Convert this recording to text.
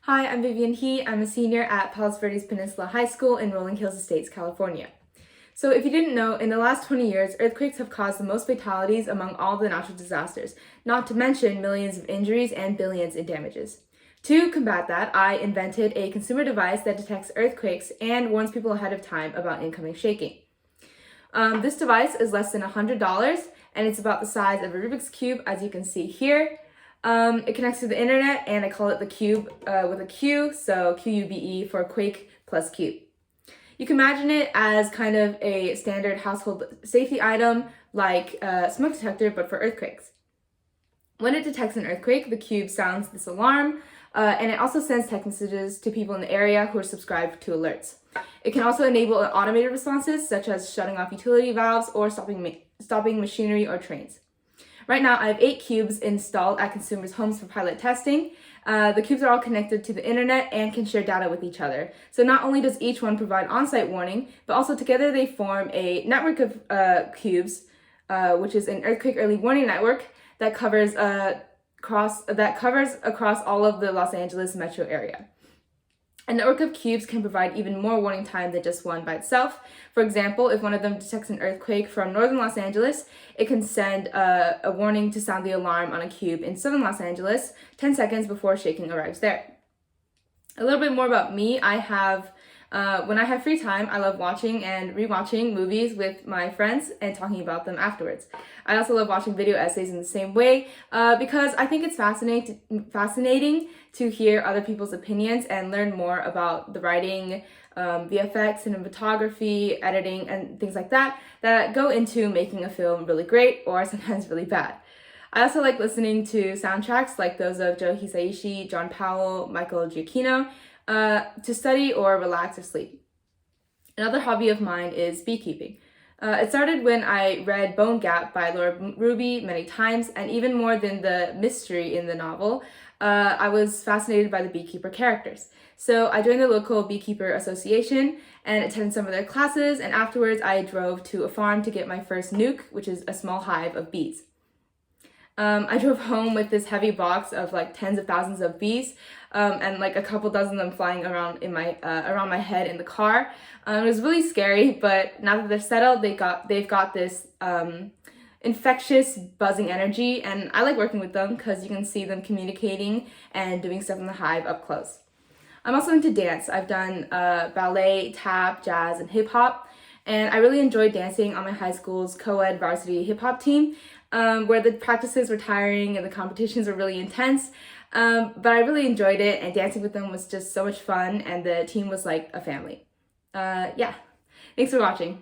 Hi, I'm Vivien He. I'm a senior at Palos Verdes Peninsula High School in Rolling Hills Estates, California. So if you didn't know, in the last 20 years, earthquakes have caused the most fatalities among all the natural disasters, not to mention millions of injuries and billions in damages. To combat that, I invented a consumer device that detects earthquakes and warns people ahead of time about incoming shaking. This device is less than $100 and it's about the size of a Rubik's Cube, as you can see here. It connects to the internet, and I call it the Cube with a Q, so QUBE for Quake plus Cube. You can imagine it as kind of a standard household safety item like a smoke detector, but for earthquakes. When it detects an earthquake, the Cube sounds this alarm, and it also sends text messages to people in the area who are subscribed to alerts. It can also enable automated responses, such as shutting off utility valves or stopping machinery or trains. Right now, I have 8 cubes installed at consumers' homes for pilot testing. The cubes are all connected to the internet and can share data with each other. So not only does each one provide on-site warning, but also together they form a network of cubes, which is an earthquake early warning network that covers across all of the Los Angeles metro area. A network of cubes can provide even more warning time than just one by itself. For example, if one of them detects an earthquake from northern Los Angeles, it can send a warning to sound the alarm on a cube in southern Los Angeles 10 seconds before shaking arrives there. A little bit more about me. When I have free time, I love watching and rewatching movies with my friends and talking about them afterwards. I also love watching video essays in the same way because I think it's fascinating to hear other people's opinions and learn more about the writing, VFX, cinematography, editing, and things like that go into making a film really great or sometimes really bad. I also like listening to soundtracks like those of Joe Hisaishi, John Powell, Michael Giacchino, to study or relax or sleep. Another hobby of mine is beekeeping. It started when I read Bone Gap by Laura Ruby many times, and even more than the mystery in the novel, I was fascinated by the beekeeper characters. So I joined the local beekeeper association and attended some of their classes, and afterwards I drove to a farm to get my first nuke, which is a small hive of bees. I drove home with this heavy box of like tens of thousands of bees, and like a couple dozen of them flying around in around my head in the car. It was really scary, but now that they're settled, they've got this infectious buzzing energy, and I like working with them because you can see them communicating and doing stuff in the hive up close. I'm also into dance. I've done ballet, tap, jazz, and hip hop. And I really enjoyed dancing on my high school's co-ed varsity hip hop team, where the practices were tiring and the competitions were really intense. But I really enjoyed it, and dancing with them was just so much fun, and the team was like a family. Yeah, thanks for watching.